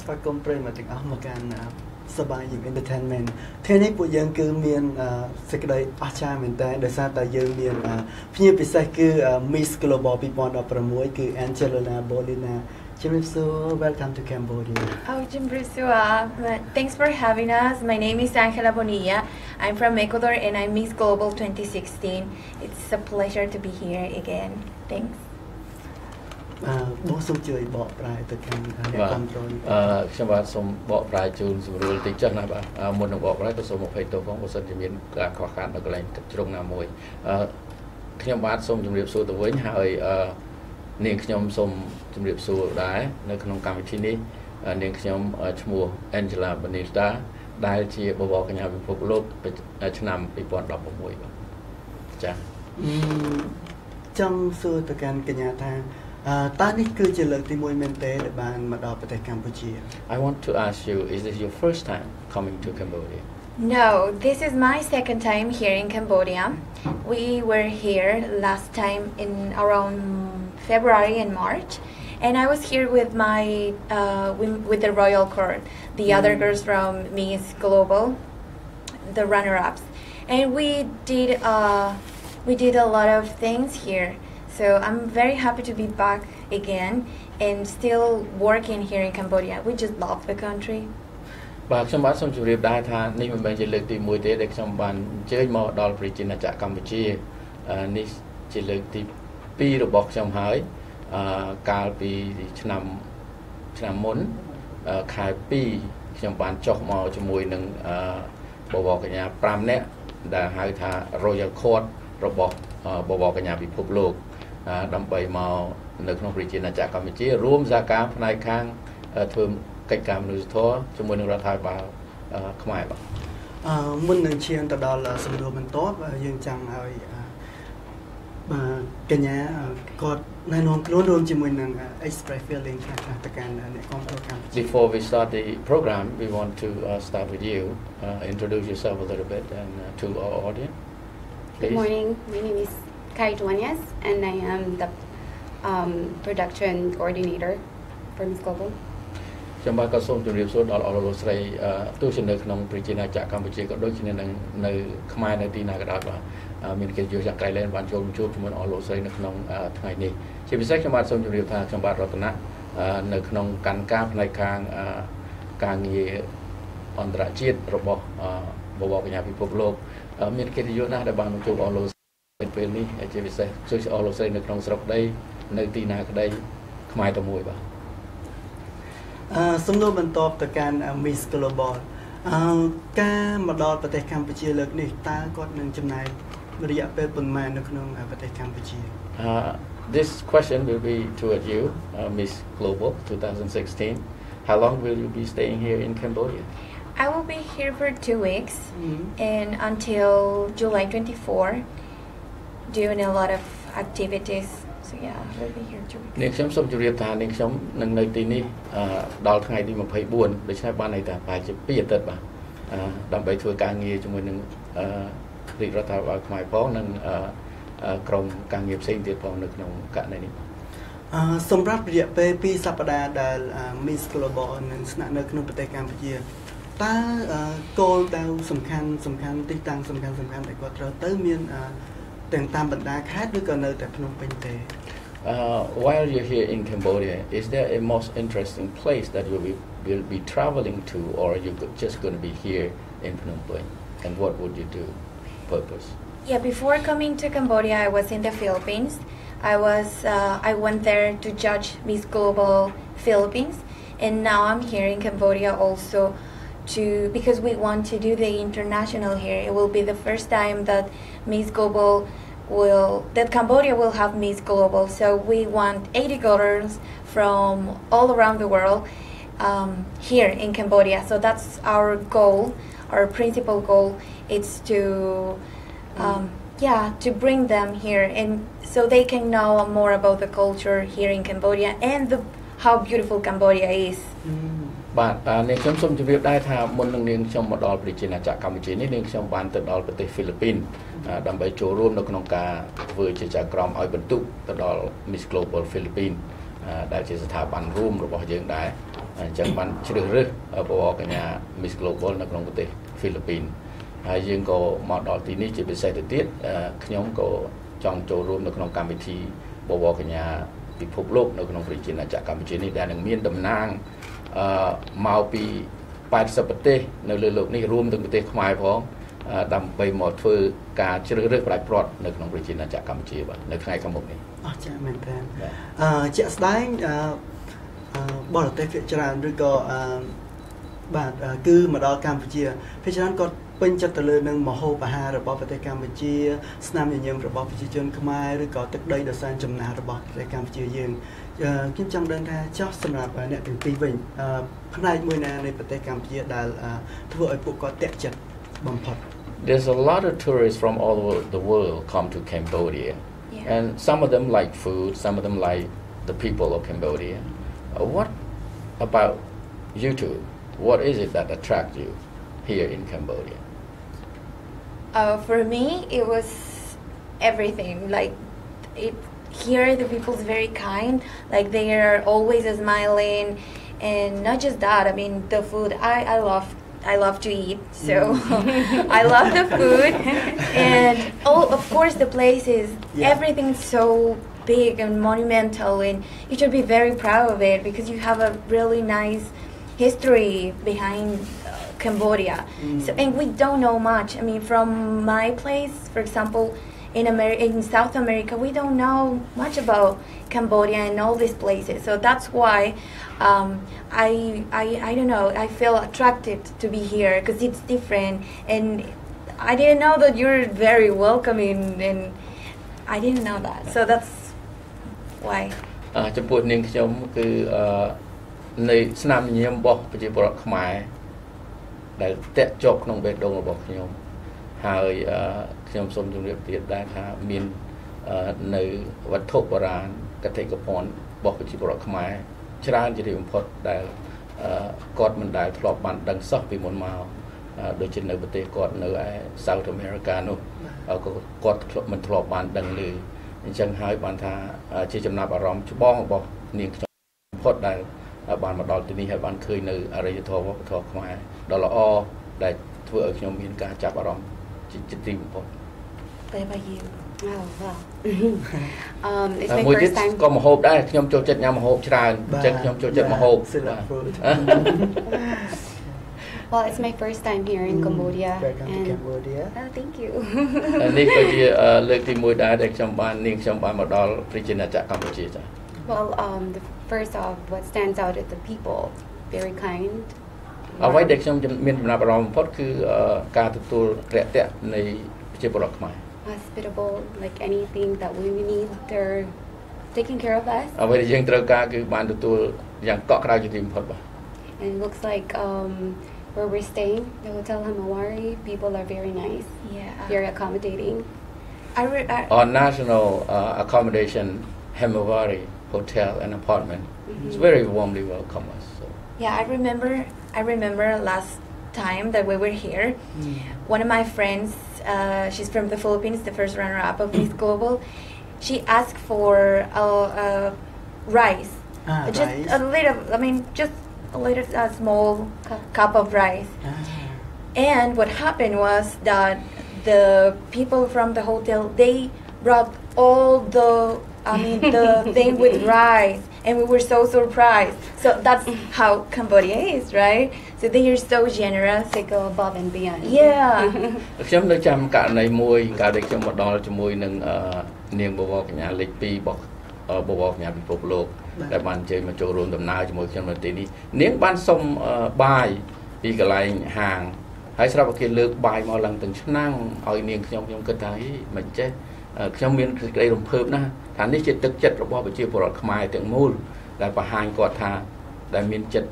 ស្វាគមន៍ប្រិយមិត្តទាំងអស់មកកាន់សប្បាយយើង entertainment ថ្ងៃនេះពួកយើងគឺមានសេចក្តីអស្ចារ្យមែនតើដោយសារតែយើងមានភ្ញៀវពិសេសគឺ Miss Global 2016គឺ Bonilla welcome to Cambodia. Oh, thanks for having us. My name is Angela Bonilla. I'm from Ecuador and I'm Miss Global 2016. It's a pleasure to be here again. Thanks. បងសូមជួយបកប្រែទៅកាន់អ្នកគ្រប់គ្រងខ្ញុំបាទសូមបកប្រែជូនសម្រួលតិចចុះណាបាទមុននឹងបកប្រែក៏សូមអភ័យទោសផងបើសិនជាមានការខ្វះខាតនៅកន្លែងជ្រុងណាមួយខ្ញុំបាទសូមជម្រាបសួរទៅវិញហើយនាងខ្ញុំសូមជម្រាបសួរដែរនៅក្នុងកម្មវិធីនេះនាងខ្ញុំឈ្មោះ Angela Bonilla ដែលជាបវរកញ្ញាពិភពលោកឆ្នាំ2016បាទចា៎ចង់សួរទៅកាន់កញ្ញាថាតើនេះគឺជាលើកទី1មែនទេដែលបានមកដល់ប្រទេសកម្ពុជា I want to ask you, is this your first time coming to Cambodia? No, this is my second time here in Cambodia. We were here last time in around February and March, and I was here with my with the royal court, the other girls from Miss Global, the runner-ups, and we did a lot of things here. So I'm very happy to be back again and still working here in Cambodia. We just love the country. បាទខ្ញុំបាទសូមជម្រាបដែរថានេះមិនមែនជាលើកទី1ទេដែលខ្ញុំបានអញ្ជើញមកដល់ប្រជាណាចក្រកម្ពុជានេះជាលើកទី2របស់ខ្ញុំហើយកាលពីឆ្នាំមុនខែ2ខ្ញុំបានចុះមកជាមួយនឹងបវរកញ្ញា5នាក់ដែលហៅថា Royal Court របស់បវរកញ្ញាពិភពលោកដើម្បីមកនៅក្នុងប្រជាណាចក្រកម្ពុជារួមសហការផ្នែកខាងធ្វើកិច្ចការមនុស្សធម៌ជាមួយនឹងរដ្ឋាភិបាលខ្មែរបាទមុននឹងឈានទៅដល់សំណួរបន្ទាប់យើងចង់ឲ្យកញ្ញាគាត់ណែនាំខ្លួនរួមជាមួយនឹង express feeling ខ្លះទៅកាន់អ្នកគ្រប់គ្រងកម្ពុជា Before we start the program we want to start with you introduce yourself a little bit and to our audience. Good morning, my name is Kai Duanyas and I am the production coordinator for Miss Global. ខ្ញុំបាទក៏សូមជម្រាបសួរដល់អស់លោកស្រីទោះជានៅក្នុងប្រជាណាចក្រកម្ពុជាក៏ដូចជានៅខ្មែរនៅទីណាក៏ដោយបាទមានកិត្តិយសយ៉ាងក្រៃលែងបានចូលជួបជាមួយអស់លោកស្រីនៅក្នុងថ្ងៃនេះជាពិសេសខ្ញុំបាទសូមជម្រាបថាខ្ញុំបាទរតនៈនៅក្នុងកាន់ការផ្នែកខាងការងារអន្តរជាតិរបស់បវរកញ្ញាពិភពលោកមានកិត្តិយសណាស់ដែលបានជួបអស់លោកពេលនេះជាពិសេសជួយអស់លោកស្រីនៅក្នុងស្រុកដីនៅទីណាក្ដីខ្មែរតែមួយបាទសំណួរបន្ទាប់ទៅកាន់ Miss Global ការមកដល់ប្រទេសកម្ពុជាលើកនេះតើគាត់នឹងចំណាយរយៈពេលប៉ុន្មាននៅក្នុងប្រទេសកម្ពុជា This question will be toward you Miss Global 2016 How long will you be staying here in Cambodia? I will be here for 2 weeks and until July 24 doing a lot of activities. So yeah, we'll be here 2 weeks. នាងខ្ញុំសូមជម្រាបថានាងខ្ញុំនឹងនៅទីនេះដល់ថ្ងៃទី24ដូច្នេះបានន័យថាប្រហែលជា2អាទិត្យបាទដើម្បីធ្វើការងារជាមួយនឹងរាជរដ្ឋាភិបាលខ្មែរផងនិងក្រុមការងារផ្សេងទៀតផងនៅក្នុងករណីនេះសម្រាប់រយៈពេល2សប្តាហ៍ដែល Miss Global នឹងស្នាក់នៅក្នុងប្រទេសកម្ពុជាតើគោលដៅសំខាន់ទីតាំងសំខាន់ដែលគាត់ត្រូវទៅមានទាំងតាមបណ្ដាខេត្តឬក៏នៅតែភ្នំពេញទេ While you're here in Cambodia, is there a most interesting place that you will be traveling to, or are you just going to be here in Phnom Penh? And what would you do? Purpose? Yeah, before coming to Cambodia, I was in the Philippines. I went there to judge Miss Global Philippines, and now I'm here in Cambodia also because we want to do the international here. It will be the first time that Cambodia will have Miss Global. So we want 80 girls from all around the world here in Cambodia. So that's our goal, our principal goal. It's to bring them here and so they can know more about the culture here in Cambodia and how beautiful Cambodia is. បាទនាងខ្ញុំសូមជម្រាបដែរថាមុននឹងនាងខ្ញុំមកដល់ប្រជាណាចក្រកម្ពុជានេះនាងខ្ញុំបានទៅដល់ប្រទេសហ្វីលីពីនដើម្បីចូលរួមនៅក្នុងការធ្វើជាចៅក្រមឲ្យបន្ទុកទៅដល់ Miss Global Philippines ដែលជាស្ថាប័នរួមរបស់យើងដែរ chẳng bạn chưa được rước bộ cái nhà Miss Global nó trong cái Philippines riêng có một đó tí ní chỉ bị sai tiết nhóm có trong chỗ room nó trong Campuchia bộ cái nhà bị phục lốc nó trong vị trí làจากCampuchia này đã được miền đầm nang màu bị bài sập tê nó lừa lộn này room từng cái khoai phong đầm bay một phơi cá chưa được rước lại prot nó trong vị trí làจากCampuchia vậy nó ngay trong một này chả mình tên chị đánh bỏ được tay phía tràn rồi có bạn cứ mà đó Campuchia phía tràn có bên trong tờ lươn nâng mỏ hô bà hà rồi bỏ vào tay Campuchia Nam nhà nhầm rồi bỏ vào chân Khmer rồi có tức đây được sang chùm nào rồi bỏ tay Campuchia dương kiếm trong đơn ra cho sân lập nè từng tì vinh hôm nay mùi nè này vào tay Campuchia đã thua ở bộ có tẹt chật bằng phật. There's a lot of tourists from all over the world come to Cambodia, and some of them like food, some of them like the people of Cambodia. What about you two? What is it that attracts you here in Cambodia? For me, it was everything. Like here, the people's very kind. Like they are always smiling, and not just that. I mean, the food. I love to eat, so I love the food, and of course the places. Everything's so big and monumental, and you should be very proud of it because you have a really nice history behind Cambodia. So, and we don't know much. I mean, from my place, for example, in South America, we don't know much about Cambodia and all these places. So that's why I don't know, I feel attracted to be here because it's different, and I didn't know that you're very welcoming, and I didn't know that. So that's why. ចំពោះនាងខ្ញុំគឺនៃស្នាមញញឹមរបស់ប្រជាពលរដ្ឋខ្មែរដែលតាក់ជាប់ក្នុងបេះដូងរបស់ខ្ញុំហើយខ្ញុំសូមជម្រាបទៀតដែរថាមាននៅវត្ថុបុរាណកតិកភណ្ឌរបស់ប្រជាពលរដ្ឋខ្មែរច្រើនជាទីបំផុតដែលគាត់មិនដែលធ្លាប់បានដឹងសោះពីមុនមកដូចជានៅប្រទេសគាត់នៅឯ South America នោះក៏គាត់មិនធ្លាប់បានដឹងឮអញ្ចឹងហើយបានថាជាចំណាប់អារម្មណ៍ច្បងរបស់នាងខ្ញុំផុតដែលបានមកដល់ទីនេះហើយបានឃើញនៅអរិយធម៌វប្បធម៌ខ្មែរដ៏ល្អដែលធ្វើឲ្យខ្ញុំមានការចាប់អារម្មណ៍ជាទីបំផុត What about you? Oh wow. It's my first time. ក៏មហូបដែរខ្ញុំចូលចិត្តញ៉ាំមហូបច្រើនអញ្ចឹងខ្ញុំចូលចិត្តមហូប Well, it's my first time here in Cambodia. Welcome to Cambodia. Oh, thank you. នេះក៏ជាលើកទី1ដែរដែលខ្ញុំបាននាងខ្ញុំបានមកដល់ប្រជាណាចក្រកម្ពុជាចា៎ Well, the first of what stands out is the people, very kind. អ្វីដែលខ្ញុំមានចំណាប់អារម្មណ៍បំផុតគឺការទទួលរាក់ទាក់នៃប្រជាពលរដ្ឋខ្មែរ Hospitable, like anything that we need, they're taking care of us. អ្វីដែលយើងត្រូវការគឺបានទទួលយ៉ាងកក់ក្ដៅជាទីបំផុតបាទ And it looks like where we're staying, the Hotel Hamawari, people are very nice. Yeah. Very accommodating. On national accommodation, Hamawari Hotel and apartment, it's very warmly welcome us. So. Yeah, I remember last time that we were here. One of my friends, she's from the Philippines, the first runner-up of Miss Global. She asked for rice, just rice. a little. I mean, just a little small cup of rice. And what happened was that the people from the hotel, they brought all the thing with rice, and we were so surprised. So that's how Cambodia is, right? So they are so generous. They go above and beyond. Yeah. ខ្ញុំនៅចាំករណីមួយកាលដែលខ្ញុំមកដល់ជាមួយនឹងនាងបវរកញ្ញាលេខ2របស់បវរកញ្ញាពិភពលោកដែលបានជើញមកចូលរួមដំណើរជាមួយខ្ញុំនៅទីនេះនាងបានសុំបាយពីកន្លែងហាងហើយស្រាប់តែគេលើកបាយមកឡើងទាំងឆ្នាំងឲ្យនាងខ្ញុំគិតថាមិនចេះខ្ញុំមានសេចក្តីរំភើបណាស់ថានេះជាទឹកចិត្តរបស់ប្រជាពលរដ្ឋខ្មែរទាំងមូលដែលបង្ហាញគាត់ថាដែលមានចិត្ត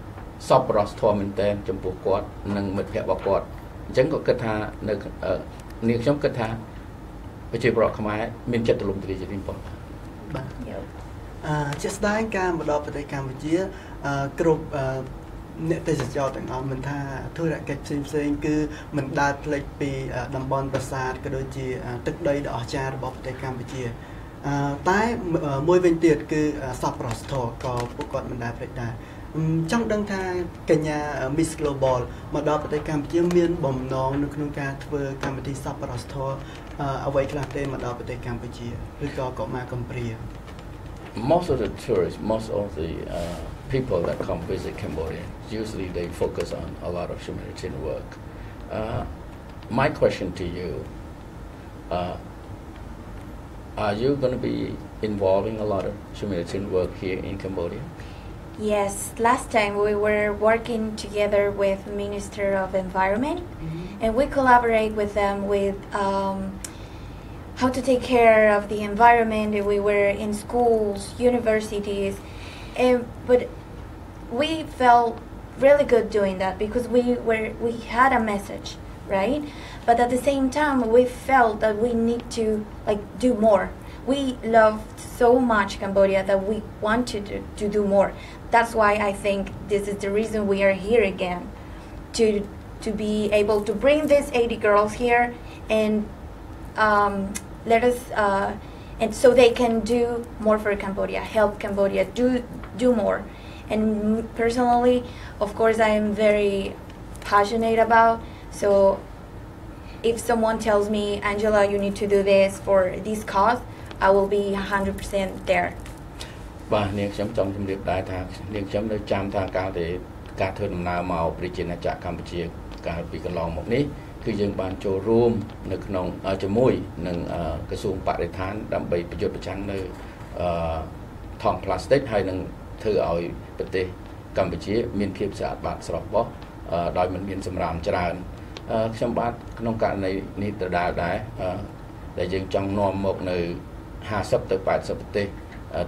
សប្បុរសធម៌មែនទែនចំពោះគាត់និងមិត្តភក្តិរបស់គាត់អញ្ចឹងក៏គិតថានៅនាងខ្ញុំគិតថាប្រជាពលរដ្ឋខ្មែរមានចិត្តទូលំទូលាយជាទីបំផុតបាទជាស្ដែងការមកដល់ប្រទេសកម្ពុជាគ្រប់អ្នកទេសចរទាំងអស់មិនថាធុរកិច្ចផ្សេងៗគឺមិនដាច់ផ្លេចពីតំបន់ប្រាសាទក៏ដូចជាទឹកដីដ៏អស្ចារ្យរបស់ប្រទេសកម្ពុជាតែមួយវិញទៀតគឺសប្បុរសធម៌ក៏ពួកគាត់មិនដែលភ្លេចដែរ trong đăng tha cả nhà Miss Global mà đó tại Campuchia miền bom nón nước nông ca vừa Campuchia sắp vào store ở vậy là tên mà đó tại Campuchia rồi có mà Campuchia. Most of the tourists, most of the people that come visit Cambodia, usually they focus on a lot of humanitarian work. My question to you, are you going to be involving a lot of humanitarian work here in Cambodia? Yes, last time we were working together with Minister of Environment, and we collaborate with them with how to take care of the environment. We were in schools, universities, but we felt really good doing that because we had a message, right? But at the same time, we felt that we need to do more. We loved so much Cambodia that we wanted to do more. That's why I think this is the reason we are here again, to be able to bring these 80 girls here and let us and so they can do more for Cambodia, help Cambodia do more. And personally, of course, I am very passionate about. So if someone tells me, Angela, you need to do this for this cause, I will be 100% there. បាទនាងខ្ញុំចង់ជម្រាបដែរថានាងខ្ញុំនៅចាំថាការធ្វើដំណើរមកប្រជាណាចក្រកម្ពុជាកាលពីកន្លងមកនេះគឺយើងបានចូលរួមនៅក្នុងជាមួយនឹងក្រសួងបរិស្ថានដើម្បីប្រយុទ្ធប្រឆាំងនៅថង់ប្លាស្ទិកហើយនឹងធ្វើឲ្យប្រទេសកម្ពុជាមានភាពស្អាតបាតស្រស់បោះដោយមិនមានសម្រាមច្រើនខ្ញុំបាទក្នុងករណីនេះដដែលដែរដែលយើងចង់នាំមកនៅ50ទៅ80ប្រទេស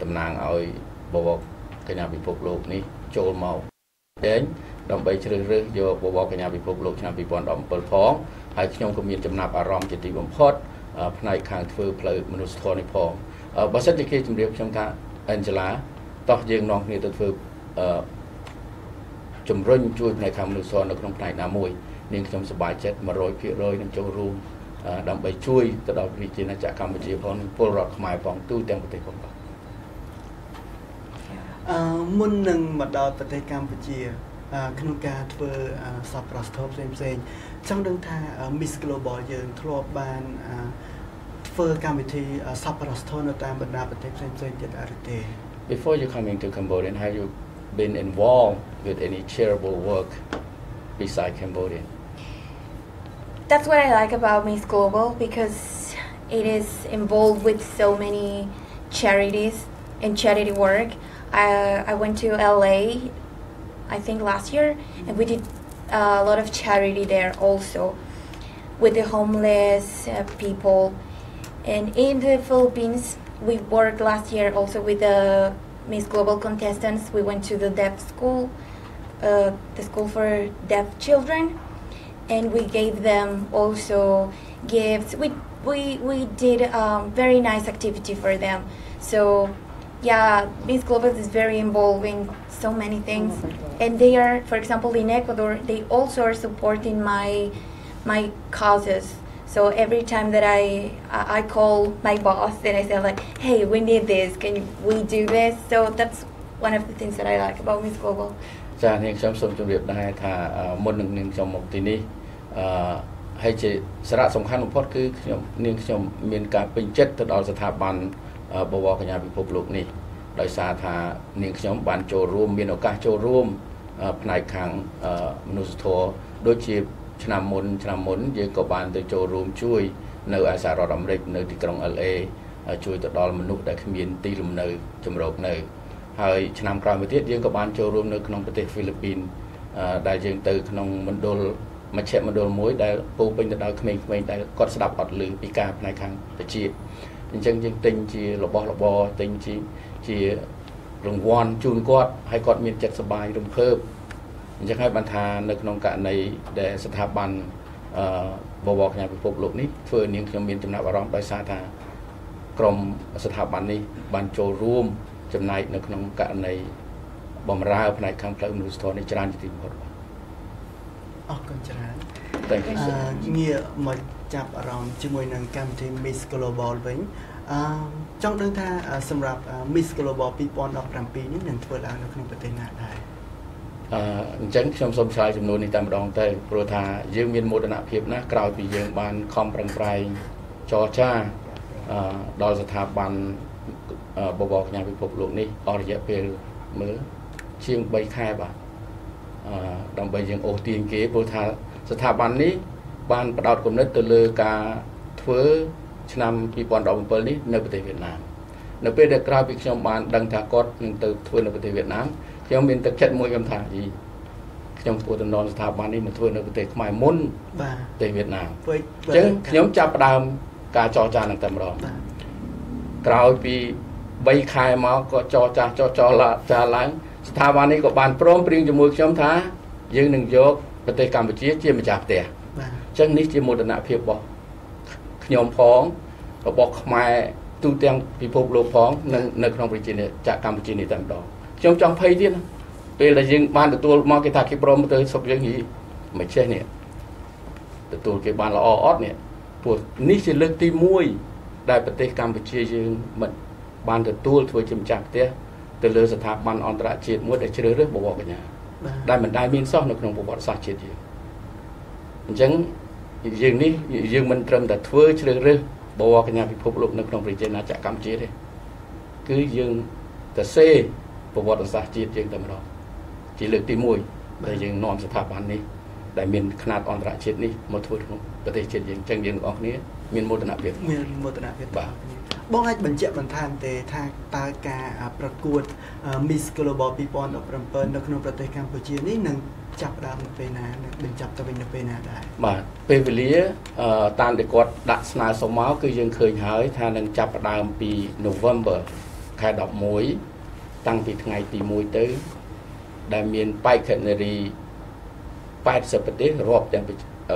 តំណាងឲ្យបវរកញ្ញាពិភពលោកនេះចូលមកតែដើម្បីជ្រើសរើសយកបវរកញ្ញាពិភពលោកឆ្នាំ2017ផងហើយខ្ញុំក៏មានចំណាប់អារម្មណ៍ជាទីបំផុតផ្នែកខាងធ្វើផ្លូវមនុស្សធម៌នេះផងបើសិនជាគេជម្រាបខ្ញុំថា Angela តោះយើងនាំគ្នាទៅធ្វើជំរុញជួយផ្នែកខាងមនុស្សធម៌នៅក្នុងផ្នែកណាមួយនាងខ្ញុំសប្បាយចិត្ត 100% នឹងចូលរួមដើម្បីជួយទៅដល់ប្រជាណាចក្រកម្ពុជាផងនិងពលរដ្ឋខ្មែរផងទូទាំងប្រទេសផងមុននឹងមកដល់ប្រទេសកម្ពុជាក្នុងការធ្វើសប្បុរសធម៌ផ្សេងៗចង់ដឹងថា Miss Global យើងធ្លាប់បានធ្វើកម្មវិធីសប្បុរសធម៌នៅតាមបណ្ដាប្រទេសផ្សេងៗទៀតអត់ទេ Before you coming to Cambodia, have you been involved with any charitable work beside Cambodia? That's what I like about Miss Global because it is involved with so many charities and charity work. I went to LA, I think last year, and we did a lot of charity there also with the homeless people. And in the Philippines, we worked last year also with the Miss Global contestants. We went to the deaf school, the school for deaf children, and we gave them also gifts. We did a very nice activity for them. So yeah, Miss Global is very involved in so many things, and they are, for example, in Ecuador, they also are supporting my causes. So every time that I call my boss and I say like, hey, we need this, can we do this? So that's one of the things that I like about Miss Global. ចានាងខ្ញុំសូមជម្រាបដែរថាមុននឹងនាងខ្ញុំមកទីនេះហើយជាសារៈសំខាន់បំផុតគឺនាងខ្ញុំមានការពេញចិត្តទៅដល់ស្ថាប័នបវរកញ្ញាពិភពលោកនេះដោយសារថានាងខ្ញុំបានចូលរួមមានឱកាសចូលរួមផ្នែកខាងមនុស្សធម៌ដូចជាឆ្នាំមុនយើងក៏បានទៅចូលរួមជួយនៅឯសហរដ្ឋអាមេរិកនៅទីក្រុង LA ជួយទៅដល់មនុស្សដែលគ្មានទីលំនៅជំរកនៅហើយឆ្នាំក្រោយមកទៀតយើងក៏បានចូលរួមនៅក្នុងប្រទេសហ្វីលីពីនដែលយើងទៅក្នុងមណ្ឌលមជ្ឈមណ្ឌលមួយដែលពោពេញទៅដោយក្មេងៗដែលគាត់ស្ដាប់អត់ឮពីការផ្នែកខាងវិទ្យាអញ្ចឹងយើងទិញជារបស់របរទិញជារង្វាន់ជូនគាត់ឲ្យគាត់មានចិត្តសប្បាយរំភើបអញ្ចឹងហើយបានថានៅក្នុងករណីដែលស្ថាប័នបវរកញ្ញាពិភពលោកនេះធ្វើនាងខ្ញុំមានចំណាប់អារម្មណ៍ដោយសារថាក្រុមស្ថាប័ននេះបានចូលរួមចំណែកនៅក្នុងករណីបម្រើផ្នែកខាងផ្លូវមនុស្សធម៌នេះច្រើនជាទីបំផុតអរគុណច្រើន Thank you. ងាកមកចាប់អារម្មណ៍ជាមួយនឹងកម្មវិធី Miss Global វិញចង់ដឹងថាសម្រាប់ Miss Global 2017នេះនឹងធ្វើឡើងនៅក្នុងប្រទេសណាដែរ អញ្ចឹងខ្ញុំសូមឆ្លើយចំនួននេះតែម្ដងទៅព្រោះថាយើងមានមោទនភាពណាស់ក្រោយពីយើងបានខំប្រឹងប្រែងចរចាដល់ស្ថាប័នបបរផ្ញើពិភពលោកនេះអស់រយៈពេលមើលជាង3ខែបាទដើម្បីយើងអូសទាញគេព្រោះថាស្ថាប័ននេះបានផ្ដោតគំនិតទៅលើការធ្វើឆ្នាំ2017នេះនៅប្រទេសវៀតណាមនៅពេលដែលក្រោយពីខ្ញុំបានដឹងថាគាត់នឹងទៅធ្វើនៅប្រទេសវៀតណាមខ្ញុំមានទឹកចិត្តមួយខ្ញុំថាខ្ញុំគួរតំណស្ថាប័ននេះមកធ្វើនៅប្រទេសខ្មែរមុនបាទប្រទេសវៀតណាមអញ្ចឹងខ្ញុំចាប់ផ្ដើមការចរចានឹងតែម្ដងក្រោយពី3ខែមកក៏ចរចាឡើងស្ថាប័ននេះក៏បានព្រមព្រៀងជាមួយខ្ញុំថាយើងនឹងយកប្រទេសកម្ពុជាជាម្ចាស់ផ្ទះបាទអញ្ចឹងនេះជាមោទនភាពរបស់ខ្ញុំផងរបស់ខ្មែរទូទាំងពិភពលោកផងនៅក្នុងប្រជាជាតិកម្ពុជានេះតែម្ដងខ្ញុំចង់ភ័យទៀតណាពេលដែលយើងបានទទួលមកគេថាគេព្រមទៅសុកយើងមិនចេះនេះទទួលគេបានល្អអត់នេះព្រោះនេះជាលើកទី1ដែលប្រទេសកម្ពុជាយើងមិនបានទទួលធ្វើជាម្ចាស់ផ្ទះទៅលើស្ថាប័នអន្តរជាតិមួយដែលជ្រើសរើសបវរកញ្ញាដែលមិនដែលមានសោះនៅក្នុងប្រវត្តិសាស្ត្រជាតិយើងអញ្ចឹងយើងនេះយើងមិនត្រឹមតែធ្វើជ្រើសរើសបវរកញ្ញាពិភពលោកនៅក្នុងប្រជាណាចក្រកម្ពុជាទេគឺយើងទៅសេប្រវត្តិសាស្ត្រជាតិយើងតែម្ដងជាលើកទី1ដែលយើងនាំស្ថាប័ននេះដែលមានຂະຫນាតអន្តរជាតិនេះមកធ្វើក្នុងប្រទេសជាតិយើងអញ្ចឹងយើងទាំងអស់គ្នាមានមោទនភាពបាទបងអាចបញ្ជាក់បន្ថែមទេថាតើការប្រកួត Miss Global 2017នៅក្នុងប្រទេសកម្ពុជានេះនឹងចាប់ដើមនៅពេលណានឹងបញ្ចប់ទៅវិញនៅពេលណាដែរបាទពេលវេលាតាមដែលគាត់ដាក់ស្នើសុំមកគឺយើងឃើញហើយថានឹងចាប់ដើមពី November ខែ11តាំងពីថ្ងៃទី1ទៅដែលមានបេក្ខនារី80ប្រទេសរាប់ទាំង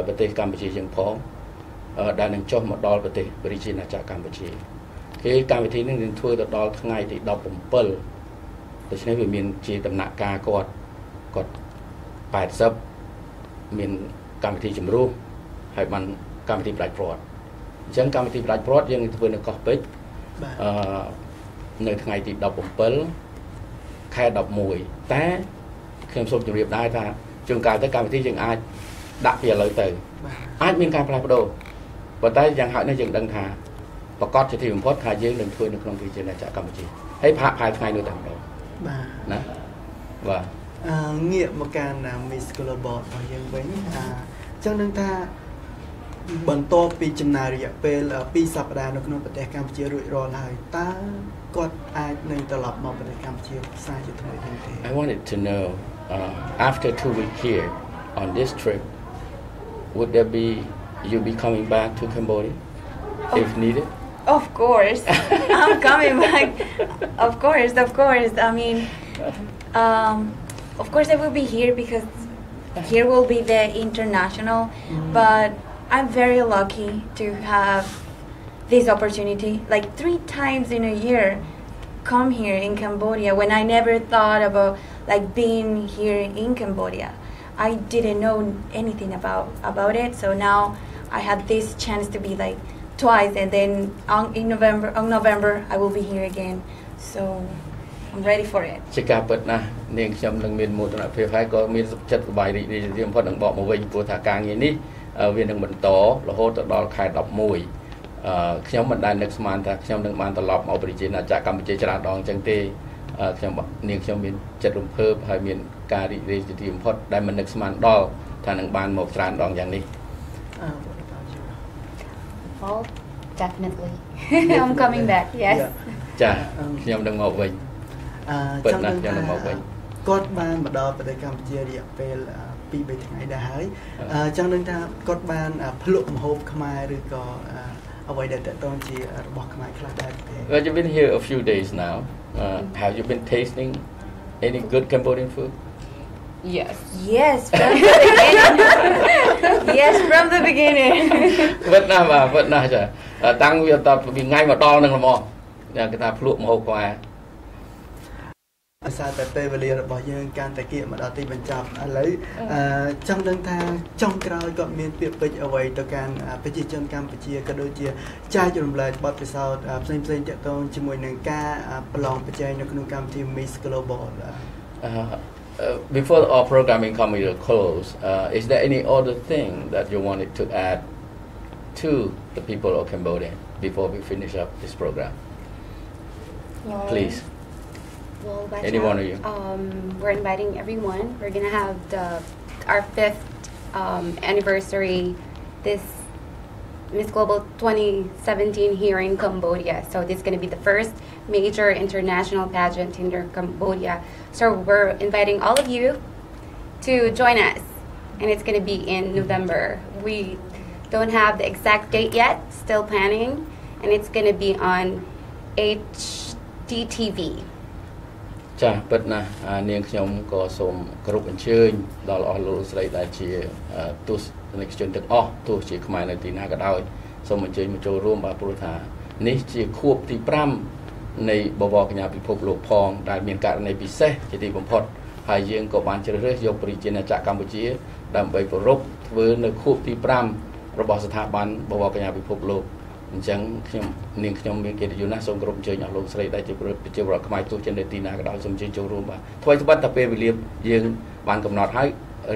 ប្រទេសកម្ពុជាយើងផងដែលនឹងចុះមកដល់ប្រទេសប្រជាណាចក្រកម្ពុជាគេកម្មវិធីនេះនឹងធ្វើទៅដល់ថ្ងៃទី17ដូច្នេះវាមានជាដំណាក់កាលគាត់80មានកម្មវិធីជំរុះហើយបានកម្មវិធីផ្ដាច់ព្រាត់អញ្ចឹងកម្មវិធីផ្ដាច់ព្រាត់យើងនឹងធ្វើនៅកោះពេជ្រនៅថ្ងៃទី17ខែ11តែខ្ញុំសូមជម្រាបដែរថាជួនកាលទៅកម្មវិធីយើងអាចដាក់ពីឥឡូវទៅអាចមានការផ្លាស់ប្ដូរប៉ុន្តែយ៉ាងហោចណាស់យើងដឹងថាប្រកាសជាទីបំផុតថាយើងនឹងធ្វើនៅក្នុងប្រជាណាចក្រកម្ពុជាហើយផាកផាយថ្ងៃនោះតែម្ដងបាទណាបាទងាកមកកាន់ Miss Global របស់យើងវិញចឹងនឹងថាបន្ទាប់ពីចំណាយរយៈពេល2សប្តាហ៍នៅក្នុងប្រទេសកម្ពុជារួចរាល់ហើយតើគាត់អាចនឹងត្រឡប់មកប្រទេសកម្ពុជាផ្សាយជាថ្មីវិញទេ I wanted to know after 2 weeks here on this trip would there be you be coming back to Cambodia if needed Of course, I'm coming back. Of course. I mean, of course I will be here because here will be the international. But I'm very lucky to have this opportunity, like 3 times in a year, come here in Cambodia when I never thought about like being here in Cambodia. I didn't know anything about it, so now I had this chance to be like. Twice and then in November I will be here again so I'm ready for it ជាការពិតណាស់នាងខ្ញុំនឹងមានមោទនភាពហើយក៏មានចិត្តសប្បាយរីករាយជាបំផុតនឹងបកមកវិញព្រោះថាការងារនេះវានឹងបន្តរហូតទៅដល់ខែ11ខ្ញុំមិនដែលនឹកស្មានថាខ្ញុំនឹងបានត្រឡប់មកប្រជាណាចក្រកម្ពុជាច្រើនដងអញ្ចឹងទេនាងខ្ញុំមានចិត្តរំភើបហើយមានការរីករាយជាទីបំផុតដែលមិននឹកស្មានដល់ថានឹងបានមកច្រើនដងយ៉ាងនេះWell, definitely. I'm coming back. Yes. ចាខ្ញុំនឹងមកវិញប៉ុន្តែខ្ញុំនឹងមកវិញគាត់បានមកដល់ប្រទេសកម្ពុជារយៈពេល2-3ថ្ងៃដែរហើយចង់នឹងថាគាត់បានភ្លក់ម្ហូបខ្មែរឬក៏អ្វីដែលតកតងជារបស់ខ្មែរខ្លះដែរទេ Well, you've been here a few days now. Have you been tasting any good Cambodian food? Yes, from the beginning. Yes, from the beginning. វិតណាចាតាំងវាតពីថ្ងៃមកដល់នឹងហ្មងគេថាភ្លក់ម្ហូបខ្មែរភាសាតែពេលវេលារបស់យើងកាន់តែគៀកមកដល់ទីបញ្ចប់ឥឡូវចង់ដឹងថាចុងក្រោយគាត់មានពាក្យពេចន៍អ្វីទៅកាន់ប្រជាជនកម្ពុជាក៏ដូចជាចែករំលែកបទពិសោធន៍ផ្សេងៗទាក់ទងជាមួយនឹងការប្រឡងប្រជែងនៅក្នុងកម្មវិធី Miss Global before our programming coming to a close, is there any other thing that you wanted to add to the people of Cambodia before we finish up this program? Well, Please. Well, Any one of you. We're inviting everyone. We're gonna have our 5th anniversary this Miss Global 2017 here in Cambodia. So this is gonna be the first major international pageant in Cambodia. So we're inviting all of you to join us, and it's gonna be in November. We don't have the exact date yet, still planning, and it's gonna be on HDTV. ចាពិតណាស់នាងខ្ញុំក៏សូមគោរពអញ្ជើញដល់អស់លោកស្រីដែលជាទស្សនិកជនទាំងអស់ទោះជាខ្មែរនៅទីណាក៏ដោយសូមអញ្ជើញមកចូលរួមបាទព្រោះថានេះជាខួបទី5នៃបវរកញ្ញាពិភពលោកផងដែលមានករណីពិសេសជាទីបំផុតហើយយើងក៏បានជ្រើសរើសយកប្រជាណាចក្រកម្ពុជាដើម្បីប្រពៃធ្វើនៅខួបទី5របស់ស្ថាប័នបវរកញ្ញាពិភពលោកអញ្ចឹងខ្ញុំនាងខ្ញុំមានកិត្តិយសណាស់សូមគោរពអញ្ជើញអស់លោកស្រីដែលជាប្រជាពលរដ្ឋខ្មែរទោះជានៅទីណាក៏ដោយសូមអញ្ជើញចូលរួមបាទថ្មីត្បិតតែពេលវេលាយើងបានកំណត់ហើយ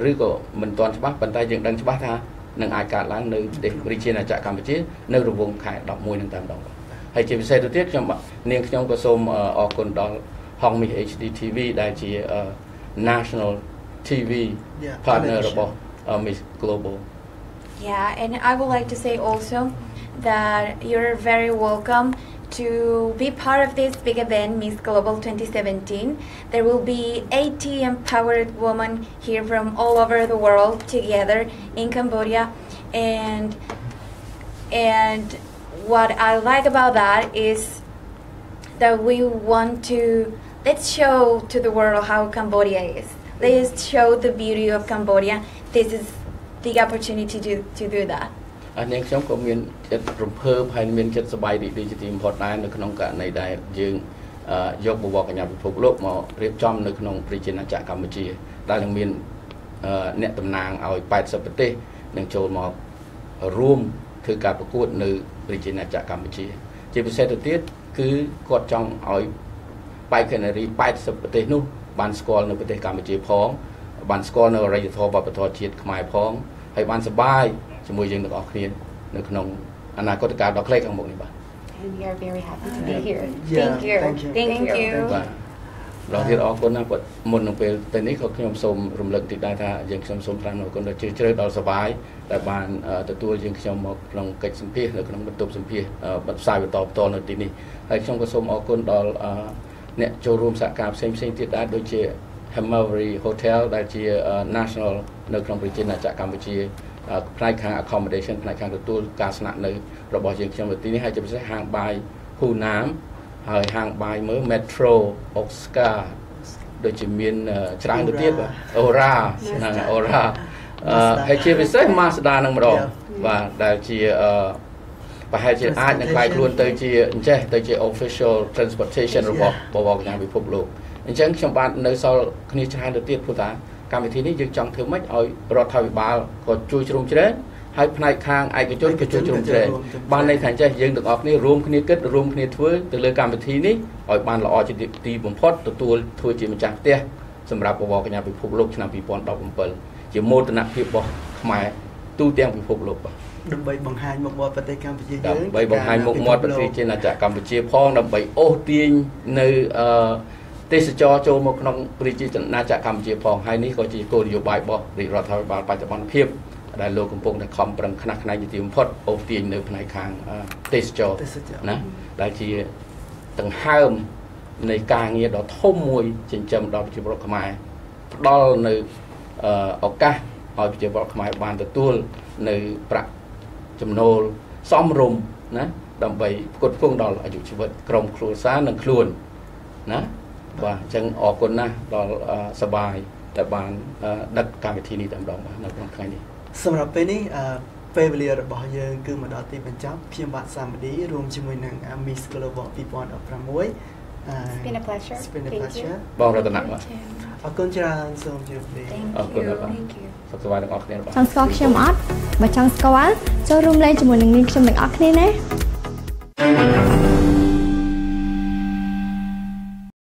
ឬក៏មិនទាន់ច្បាស់ប៉ុន្តែយើងដឹងច្បាស់ថានឹងអាចកើតឡើងនៅប្រទេសប្រជាណាចក្រកម្ពុជានៅរង្វង់ខែ11នឹងតែម្ដងបាទហើយជាពិសេសទៅទៀតខ្ញុំនាងខ្ញុំក៏សូមអរគុណដល់ Org Miss HDTV ដែលជា National TV partner របស់ Miss Global. Yeah, and I would like to say also that you're very welcome to be part of this big event, Miss Global 2017. There will be 80 empowered women here from all over the world together in Cambodia, and what I like about that is that we want to let's show to the world how Cambodia is. Let's show the beauty of Cambodia. This is the opportunity to do that. នាងខ្ញុំក៏មានចិត្តរំភើបហើយមានចិត្តសប្បាយរីករាយជាទីបំផុតដែរនៅក្នុងករណីដែលយើងយកបវរកញ្ញាពិភពលោកមករៀបចំនៅក្នុងប្រជាណាចក្រកម្ពុជាដែលនឹងមានអ្នកតំណាងឲ្យ80ប្រទេសនឹងចូលមករួមធ្វើការប្រកួតនៅប្រជាណាចក្រកម្ពុជាជាពិសេសទៅទៀតគឺគាត់ចង់ឲ្យបេក្ខនារី80ប្រទេសនោះបានស្គាល់នៅប្រទេសកម្ពុជាផងបានស្គាល់នៅអរិយធម៌វប្បធម៌ជាតិខ្មែរផងហើយបានសប្បាយជាមួយយើងទាំងអស់គ្នានៅក្នុងអនាគតកាលដ៏ខ្លីខាងមុខនេះបាទ And we are very happy to be here. Yeah, Thank you. បាទដល់ទៀតអរគុណណាស់គាត់មុននឹងពេលទៅនេះក៏ខ្ញុំសូមរំលឹកតិចដែរថាយើងខ្ញុំសូមថ្លែងអរគុណដល់ជ្រើសដល់សប្បាយដែលបានទទួលយើងខ្ញុំមកក្នុងកិច្ចសម្ភាសនៅក្នុងបន្ទប់សម្ភាសបន្សាយបន្តផ្ទាល់នៅទីនេះហើយខ្ញុំក៏សូមអរគុណដល់អ្នកចូលរួមសហការផ្សេងៗទៀតដែរដូចជា Hammerbury Hotel ដែលជា National នៅក្នុងប្រជាណាចក្រកម្ពុជាផ្នែកខាង accommodation ផ្នែកខាងទទួលការស្នាក់នៅរបស់យើងខ្ញុំនៅទីនេះហើយជាពិសេសហាងបាយ ហ៊ូណាមហើយហាងបាយមើល Metro Oscar ដូចជាមានច្រើនទៅទៀតបាទ Aura ហ្នឹង Aura ហើយជាពិសេស Mazda នឹងម្ដងបាទដែលជាប្រហែលជាអាចនឹងខ្លាយខ្លួនទៅជាអញ្ចេះទៅជា official transportation របស់បវរកញ្ញាពិភពលោកអញ្ចឹងខ្ញុំបាននៅសល់គ្នាច្រើនទៅទៀតព្រោះថាកម្មវិធីនេះយើងចង់ធ្វើម៉េចឲ្យរដ្ឋាភិបាលក៏ជួយជ្រោមជ្រែងហើយផ្នែកខាងឯកជនក៏ជួយជ្រោមជ្រែងបានន័យថាអញ្ចេះយើងទាំងអស់គ្នារួមគ្នាគិតរួមគ្នាធ្វើទៅលើកម្មវិធីនេះឲ្យបានល្អជាទីបំផុតទទួលធ្វើជាម្ចាស់ផ្ទះសម្រាប់បវរកញ្ញាពិភពលោកឆ្នាំ2017ជាមោទនភាពរបស់ខ្មែរទូទាំងពិភពលោកបាទដើម្បីបង្ហាញមុខមាត់ប្រទេសកម្ពុជាយើងដើម្បីបង្ហាញមុខមាត់ប្រទេសជាណាចក្រកម្ពុជាផងដើម្បីអូសទាញនៅទេសចរចូលមកក្នុងប្រជាណាចក្រកម្ពុជាផងហើយនេះក៏ជាគោលនយោបាយរបស់រដ្ឋាភិបាលបច្ចុប្បន្នភាពដែលលោកកំពុងតែខំប្រឹងខ្នះខ្នែងជាទីបំផុតអូសទាញនៅផ្នែកខាងទេសចរណាដែលជាដង្ហើមនៃការងារដ៏ធំមួយចិញ្ចឹមដល់ប្រជាពលរដ្ឋខ្មែរផ្ដល់នៅឱកាសឲ្យប្រជាពលរដ្ឋខ្មែរបានទទួលនៅប្រាក់ចំណូលសមរម្យណាដើម្បីផ្គត់ផ្គង់ដល់អាយុជីវិតក្រុមគ្រួសារនិងខ្លួនណាបាទអញ្ចឹងអរគុណណាស់ដល់សប្បាយដែលបានដឹកកម្មវិធីនេះតែម្ដងបាទនៅក្នុងថ្ងៃនេះសម្រាប់ពេលនេះពេលវេលារបស់យើងគឺមកដល់ទីបញ្ចប់ខ្ញុំបាទសាមឌីរួមជាមួយនឹង Miss Global 2016 It's been a pleasure. It's been a pleasure. បងរតនាបាទអរគុណច្រើនសូមជម្រាបលាអរគុណបាទសុខសប្បាយទាំងអស់គ្នាបាទចង់ស្គាល់ខ្ញុំអត់បើចង់ស្គាល់ចូលរួមលេងជាមួយនឹងនាងខ្ញុំទាំងអស់គ្នាណា